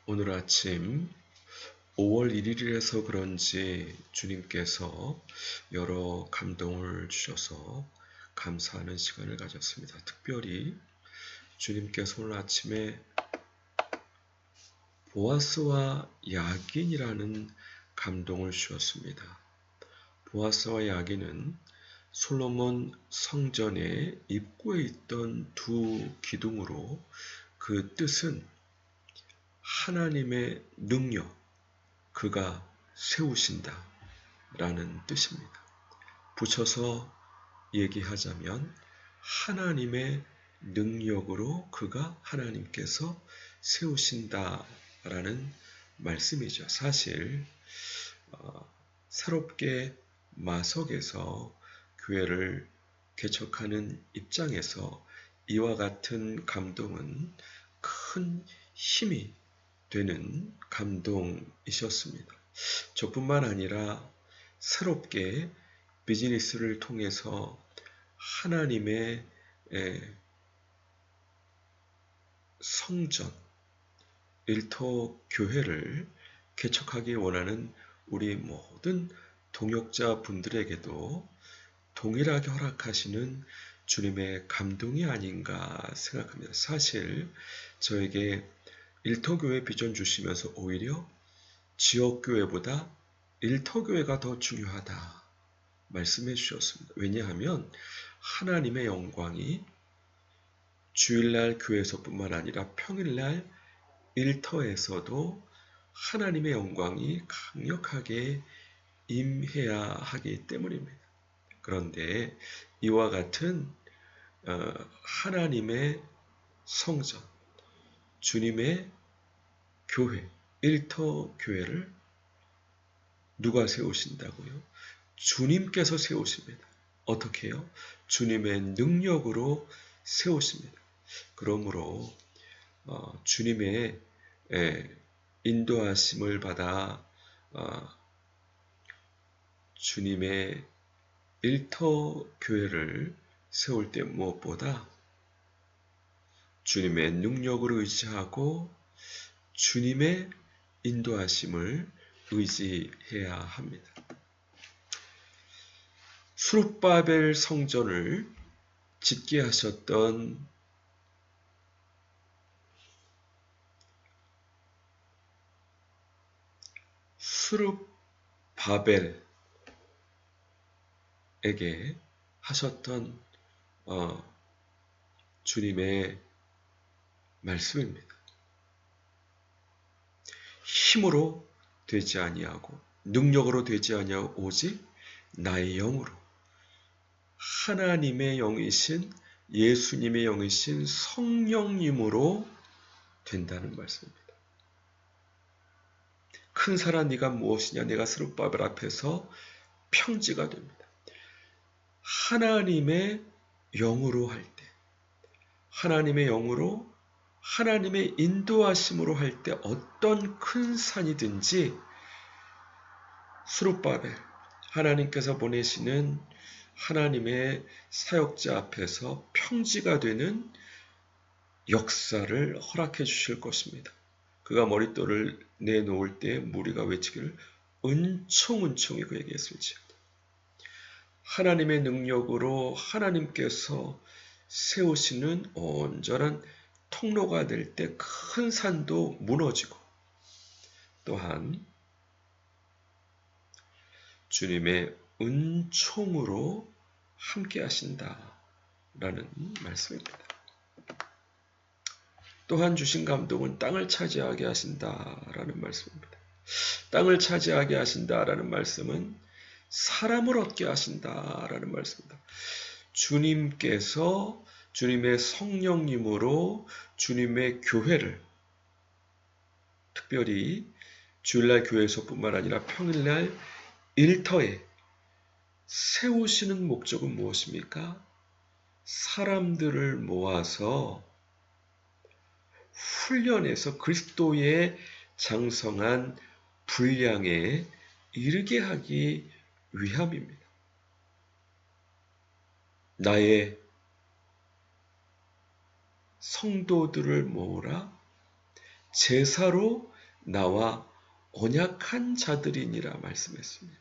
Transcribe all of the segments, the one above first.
오늘 아침 5월 1일이라서 그런지 주님께서 여러 감동을 주셔서 감사하는 시간을 가졌습니다. 특별히 주님께서 오늘 아침에 보아스와 야긴이라는 감동을 주셨습니다. 보아스와 야긴은 솔로몬 성전의 입구에 있던 두 기둥으로, 그 뜻은 하나님의 능력, 그가 세우신다 라는 뜻입니다. 붙여서 얘기하자면 하나님의 능력으로 그가, 하나님께서 세우신다 라는 말씀이죠. 사실 새롭게 마석에서 교회를 개척하는 입장에서 이와 같은 감동은 큰 힘이 되는 감동이셨습니다. 저뿐만 아니라 새롭게 비즈니스를 통해서 하나님의 성전, 일터 교회를 개척하기 원하는 우리 모든 동역자 분들에게도 동일하게 허락하시는 주님의 감동이 아닌가 생각합니다. 사실 저에게 일터교회 비전 주시면서 오히려 지역교회보다 일터교회가 더 중요하다 말씀해 주셨습니다. 왜냐하면 하나님의 영광이 주일날 교회에서뿐만 아니라 평일날 일터에서도 하나님의 영광이 강력하게 임해야 하기 때문입니다. 그런데 이와 같은 하나님의 성전, 주님의 교회, 일터 교회를 누가 세우신다고요? 주님께서 세우십니다. 어떻게 해요? 주님의 능력으로 세우십니다. 그러므로 주님의 인도하심을 받아 주님의 일터 교회를 세울 때 무엇보다 주님의 능력을 의지하고 주님의 인도하심을 의지해야 합니다. 수룹바벨 성전을 짓게 하셨던 수룹바벨에게 하셨던 주님의 말씀입니다. 힘으로 되지 아니하고 능력으로 되지 아니하고 오직 나의 영으로, 하나님의 영이신 예수님의 영이신 성령님으로 된다는 말씀입니다. 큰 사라 네가 무엇이냐, 내가 스룹바벨 앞에서 평지가 됩니다. 하나님의 영으로 할 때, 하나님의 영으로, 하나님의 인도하심으로 할 때 어떤 큰 산이든지 스룹바벨, 하나님께서 보내시는 하나님의 사역자 앞에서 평지가 되는 역사를 허락해 주실 것입니다. 그가 머릿돌을 내놓을 때 무리가 외치기를 은총은총이 그에게 있을지어다. 하나님의 능력으로 하나님께서 세우시는 온전한 통로가 될 때 큰 산도 무너지고, 또한 주님의 은총으로 함께 하신다라는 말씀입니다. 또한 주신 감동은 땅을 차지하게 하신다라는 말씀입니다. 땅을 차지하게 하신다라는 말씀은 사람을 얻게 하신다라는 말씀입니다. 주님께서 주님의 성령님으로 주님의 교회를, 특별히 주일날 교회에서뿐만 아니라 평일날 일터에 세우시는 목적은 무엇입니까? 사람들을 모아서 훈련해서 그리스도의 장성한 분량에 이르게 하기 위함입니다. 나의 성도들을 모으라, 제사로 나와 언약한 자들이니라 말씀했습니다.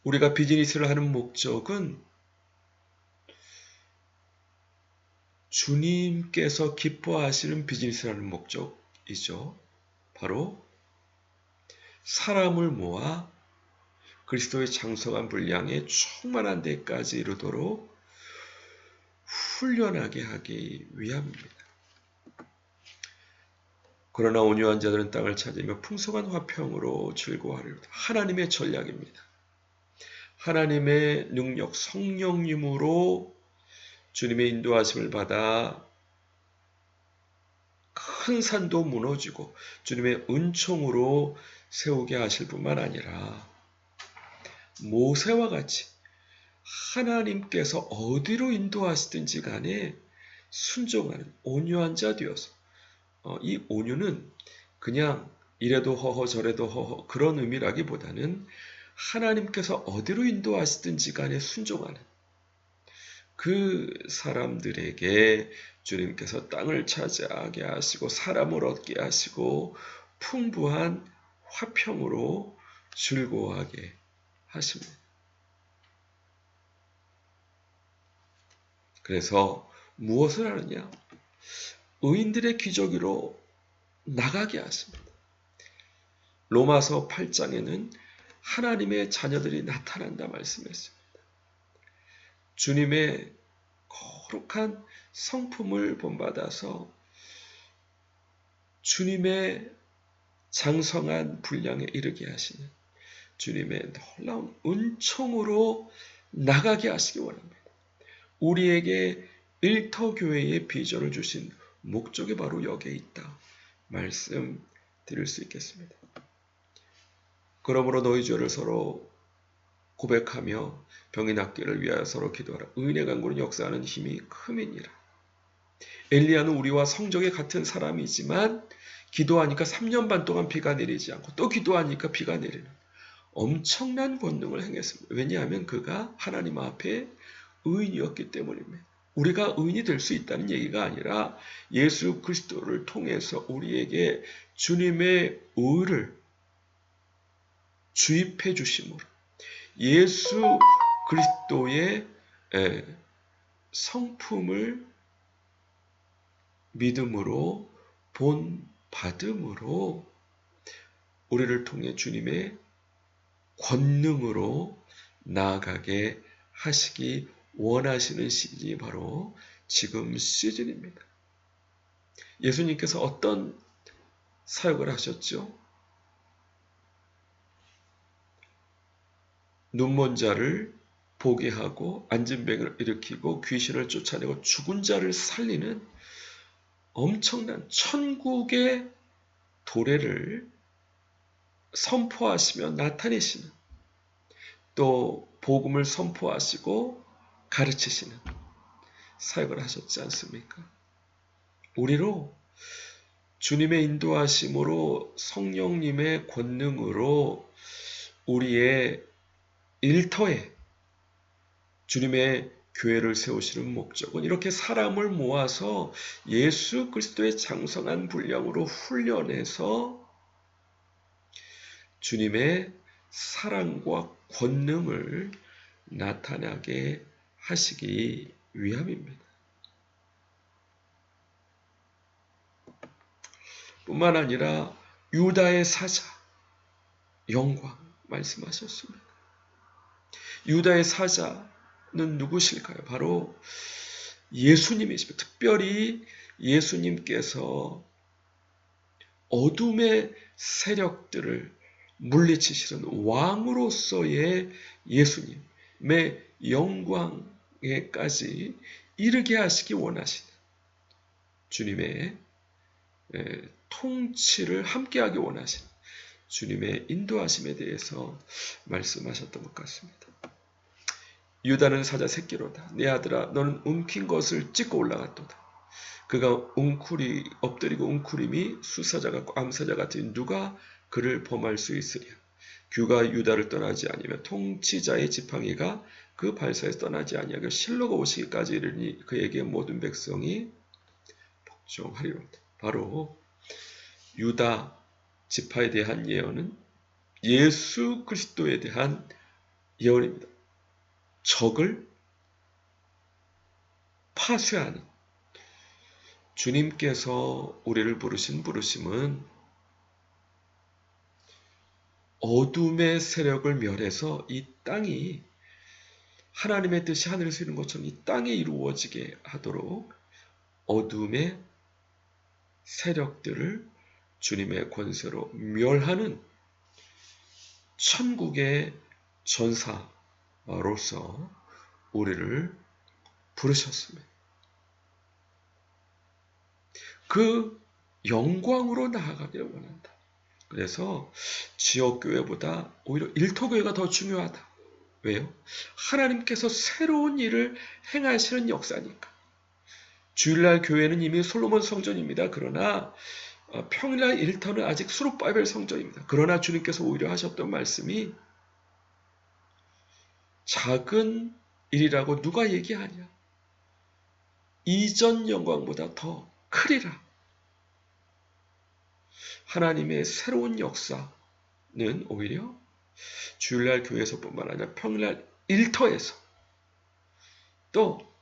우리가 비즈니스를 하는 목적은 주님께서 기뻐하시는 비즈니스라는 목적이죠. 바로 사람을 모아 그리스도의 장성한 분량에 충만한 데까지 이르도록 훈련하게 하기 위함입니다. 그러나 온유한 자들은 땅을 찾으며 풍성한 화평으로 즐거워하리로다. 하나님의 전략입니다. 하나님의 능력, 성령님으로 주님의 인도하심을 받아 큰 산도 무너지고 주님의 은총으로 세우게 하실 뿐만 아니라 모세와 같이 하나님께서 어디로 인도하시든지 간에 순종하는 온유한 자 되어서 이 온유는 그냥 이래도 허허 저래도 허허 그런 의미라기보다는 하나님께서 어디로 인도하시든지 간에 순종하는 그 사람들에게 주님께서 땅을 차지하게 하시고 사람을 얻게 하시고 풍부한 화평으로 즐거워하게 하십니다. 그래서 무엇을 하느냐? 의인들의 기저귀로 나가게 하십니다. 로마서 8장에는 하나님의 자녀들이 나타난다 말씀했습니다. 주님의 거룩한 성품을 본받아서 주님의 장성한 분량에 이르게 하시는 주님의 놀라운 은총으로 나가게 하시기 원합니다. 우리에게 일터교회의 비전을 주신 목적이 바로 여기에 있다. 말씀드릴 수 있겠습니다. 그러므로 너희 죄를 서로 고백하며 병이 낫기를 위하여 서로 기도하라. 의인의 간구는 역사하는 힘이 큼이니라. 엘리야는 우리와 성적이 같은 사람이지만 기도하니까 3년 반 동안 비가 내리지 않고 또 기도하니까 비가 내리는 엄청난 권능을 행했습니다. 왜냐하면 그가 하나님 앞에 의인이었기 때문입니다. 우리가 의인이 될 수 있다는 얘기가 아니라 예수 그리스도를 통해서 우리에게 주님의 의를 주입해 주심으로 예수 그리스도의 성품을 믿음으로 본받음으로 우리를 통해 주님의 권능으로 나아가게 하시기 원하시는 시즌이 바로 지금 시즌입니다. 예수님께서 어떤 사역을 하셨죠? 눈먼 자를 보게 하고 앉은 뱅을 일으키고 귀신을 쫓아내고 죽은 자를 살리는 엄청난 천국의 도래를 선포하시며 나타내시는 또 복음을 선포하시고 가르치시는 사역을 하셨지 않습니까? 우리로 주님의 인도하심으로 성령님의 권능으로 우리의 일터에 주님의 교회를 세우시는 목적은 이렇게 사람을 모아서 예수 그리스도의 장성한 분량으로 훈련해서 주님의 사랑과 권능을 나타나게 하시기 위함입니다. 뿐만 아니라 유다의 사자 영광 말씀하셨습니다. 유다의 사자는 누구실까요? 바로 예수님이십니다. 특별히 예수님께서 어둠의 세력들을 물리치시는 왕으로서의 예수님의 영광에까지 이르게 하시기 원하시는 주님의 통치를 함께하기 원하시는 주님의 인도하심에 대해서 말씀하셨던 것 같습니다. 유다는 사자 새끼로다. 내 아들아 너는 움킨 것을 찢고 올라갔도다. 그가 엎드리고 웅크림이 수사자 같고 암사자 같은 누가 그를 범할 수 있으랴. 규가 유다를 떠나지 아니며 통치자의 지팡이가 그 발사에서 떠나지 아니하고 실로가 오시기까지 이르니 그에게 모든 백성이 복종하리로다. 바로 유다 지파에 대한 예언은 예수 그리스도에 대한 예언입니다. 적을 파쇄하는 주님께서 우리를 부르신 부르심은 어둠의 세력을 멸해서 이 땅이 하나님의 뜻이 하늘에서 이루는 것처럼 이 땅에 이루어지게 하도록 어둠의 세력들을 주님의 권세로 멸하는 천국의 전사로서 우리를 부르셨습니다. 그 영광으로 나아가기를 원한다. 그래서 지역교회보다 오히려 일터교회가 더 중요하다. 왜요? 하나님께서 새로운 일을 행하시는 역사니까. 주일날 교회는 이미 솔로몬 성전입니다. 그러나 평일날 일터는 아직 수룹바벨 성전입니다. 그러나 주님께서 오히려 하셨던 말씀이 작은 일이라고 누가 얘기하냐? 이전 영광보다 더 크리라. 하나님의 새로운 역사는 오히려 주일날 교회에서뿐만 아니라 평일날 일터에서 또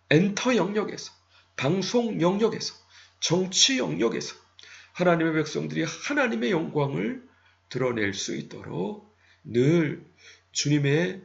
엔터 영역에서 방송 영역에서 정치 영역에서 하나님의 백성들이 하나님의 영광을 드러낼 수 있도록 늘 주님의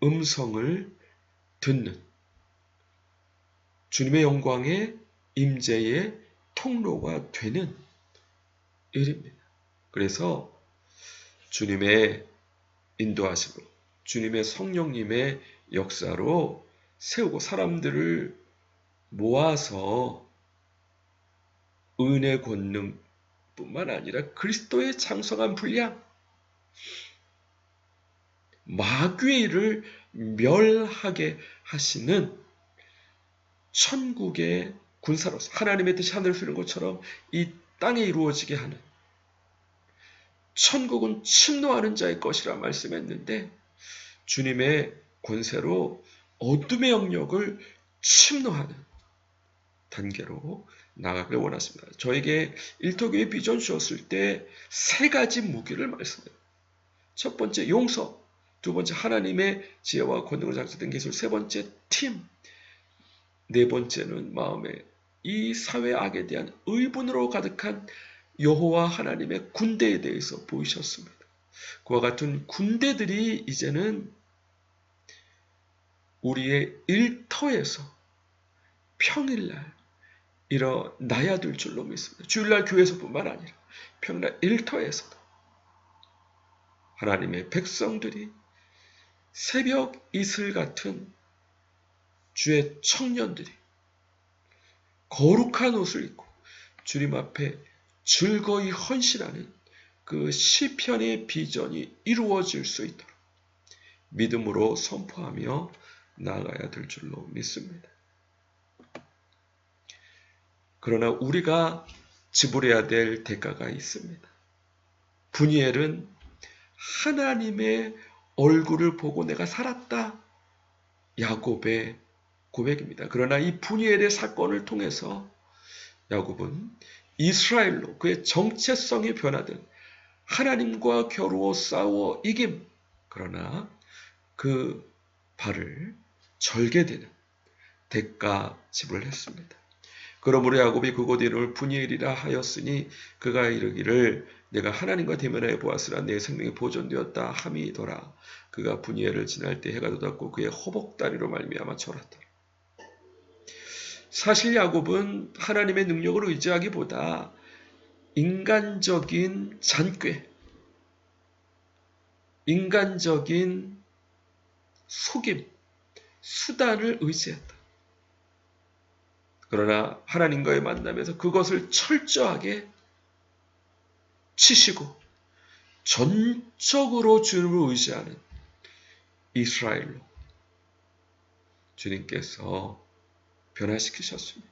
음성을 듣는 주님의 영광의 임재의 통로가 되는 일입니다. 그래서 주님의 인도하심으로 주님의 성령님의 역사로 세우고 사람들을 모아서 은혜 권능뿐만 아니라 그리스도의 장성한 분량, 마귀의 일을 멸하게 하시는 천국의 군사로서 하나님의 뜻이 하늘에서 이루는 것처럼 이 땅에 이루어지게 하는 천국은 침노하는 자의 것이라 말씀했는데 주님의 권세로 어둠의 영역을 침노하는 단계로 나가기를 원하십니다. 저에게 일터교회 비전 주었을 때 세 가지 무기를 말씀해요. 첫 번째 용서, 두 번째 하나님의 지혜와 권능으로 작성된 기술, 세 번째 팀, 네 번째는 마음에 이 사회 악에 대한 의분으로 가득한 여호와 하나님의 군대에 대해서 보이셨습니다. 그와 같은 군대들이 이제는 우리의 일터에서 평일날 일어나야 될 줄로 믿습니다. 주일날 교회에서뿐만 아니라 평일날 일터에서도 하나님의 백성들이 새벽 이슬 같은 주의 청년들이 거룩한 옷을 입고 주님 앞에 즐거이 헌신하는 그 시편의 비전이 이루어질 수 있도록 믿음으로 선포하며 나아가야 될 줄로 믿습니다. 그러나 우리가 지불해야 될 대가가 있습니다. 분이엘은 하나님의 얼굴을 보고 내가 살았다. 야곱의 고백입니다. 그러나 이 분이엘의 사건을 통해서 야곱은 이스라엘로 그의 정체성이 변화된 하나님과 겨루어 싸워 이김. 그러나 그 발을 절개되는 대가 지불을 했습니다. 그러므로 야곱이 그곳 이름을 분이엘이라 하였으니 그가 이르기를 내가 하나님과 대면하여 보았으나 내 생명이 보존되었다 함이더라. 그가 분이엘을 지날 때 해가 돋았고 그의 허벅다리로 말미암아 절았더라. 사실 야곱은 하나님의 능력을 의지하기보다 인간적인 잔꾀, 인간적인 속임, 수단을 의지했다. 그러나 하나님과의 만남에서 그것을 철저하게 치시고 전적으로 주님을 의지하는 이스라엘로 주님께서 변화시키셨습니다.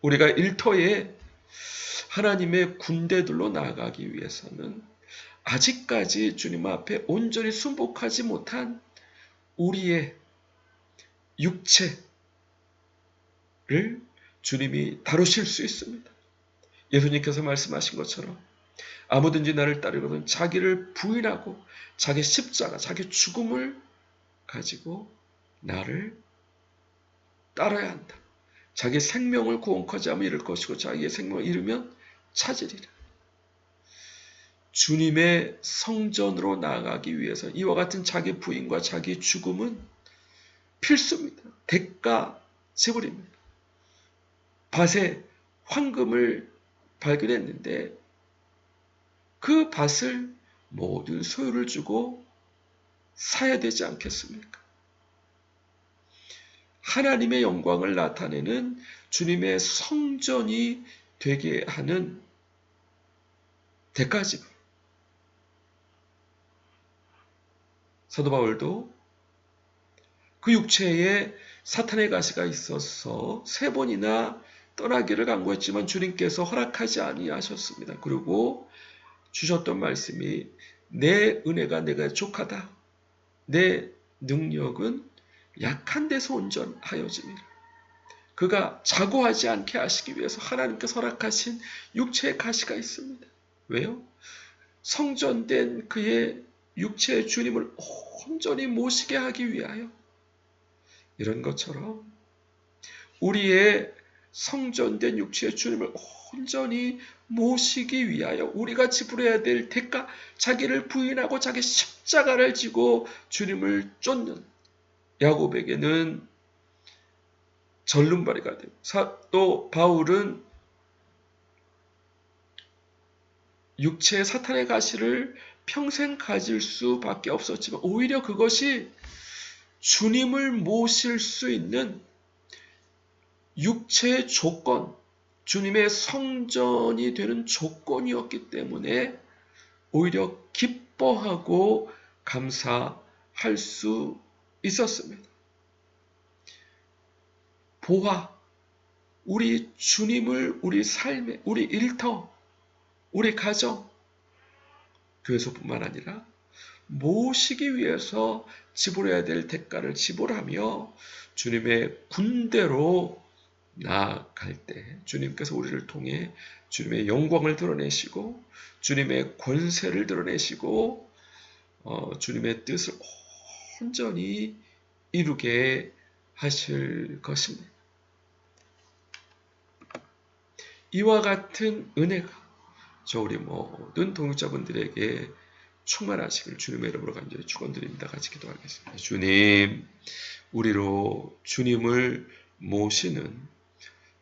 우리가 일터에 하나님의 군대들로 나아가기 위해서는 아직까지 주님 앞에 온전히 순복하지 못한 우리의 육체를 주님이 다루실 수 있습니다. 예수님께서 말씀하신 것처럼 아무든지 나를 따르거든 자기를 부인하고 자기 십자가, 자기 죽음을 가지고 나를 따라야 한다. 자기 생명을 구원하지 않으면 잃을 것이고 자기의 생명을 잃으면 찾으리라. 주님의 성전으로 나아가기 위해서 이와 같은 자기 부인과 자기 죽음은 필수입니다. 대가 지불입니다. 밭에 황금을 발견했는데 그 밭을 모든 소유를 주고 사야 되지 않겠습니까? 하나님의 영광을 나타내는 주님의 성전이 되게 하는 대가지불. 사도 바울도 그 육체에 사탄의 가시가 있어서 3번이나 떠나기를 간구했지만 주님께서 허락하지 아니하셨습니다. 그리고 주셨던 말씀이 내 은혜가 내가 족하다. 내 능력은 약한 데서 온전하여짐이라. 그가 자고하지 않게 하시기 위해서 하나님께서 허락하신 육체의 가시가 있습니다. 왜요? 성전된 그의 육체의 주님을 온전히 모시게 하기 위하여. 이런 것처럼 우리의 성전된 육체의 주님을 온전히 모시기 위하여 우리가 지불해야 될 대가, 자기를 부인하고 자기 십자가를 지고 주님을 쫓는 야곱에게는 절름발이가 되고, 또 바울은 육체의 사탄의 가시를 평생 가질 수밖에 없었지만 오히려 그것이 주님을 모실 수 있는 육체의 조건, 주님의 성전이 되는 조건이었기 때문에 오히려 기뻐하고 감사할 수 있었습니다. 보아, 우리 주님을 우리 삶에, 우리 일터, 우리 가정, 교회소뿐만 아니라 모시기 위해서 지불해야 될 대가를 지불하며 주님의 군대로 나아갈 때 주님께서 우리를 통해 주님의 영광을 드러내시고 주님의 권세를 드러내시고 주님의 뜻을 온전히 이루게 하실 것입니다. 이와 같은 은혜가 저 우리 모든 동역자분들에게 충만하시길 주님의 이름으로 간절히 축원드립니다. 같이 기도하겠습니다. 주님, 우리로 주님을 모시는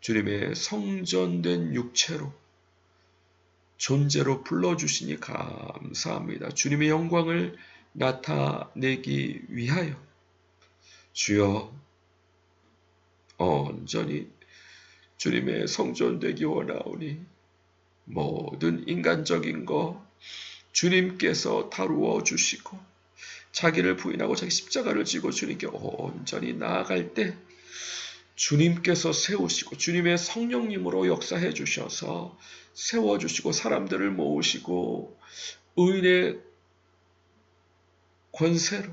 주님의 성전된 육체로 존재로 불러주시니 감사합니다. 주님의 영광을 나타내기 위하여 주여 온전히 주님의 성전 되기 원하오니 모든 인간적인 것 주님께서 다루어 주시고 자기를 부인하고 자기 십자가를 지고 주님께 온전히 나아갈 때 주님께서 세우시고 주님의 성령님으로 역사해 주셔서 세워주시고 사람들을 모으시고 의인의 권세로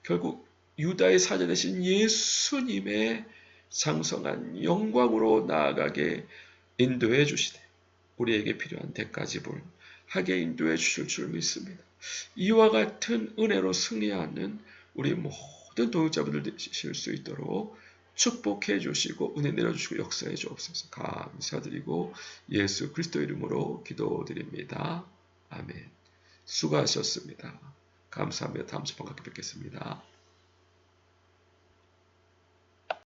결국 유다의 사자 되신 예수님의 장성한 영광으로 나아가게 인도해 주시되 우리에게 필요한 대가지불 하게 인도해 주실 줄 믿습니다. 이와 같은 은혜로 승리하는 우리 모든 동역자분들 되실 수 있도록 축복해 주시고 은혜 내려주시고 역사해 주옵소서. 감사드리고 예수 그리스도 이름으로 기도드립니다. 아멘. 수고하셨습니다. 감사합니다. 다음 주에 반갑게 뵙겠습니다.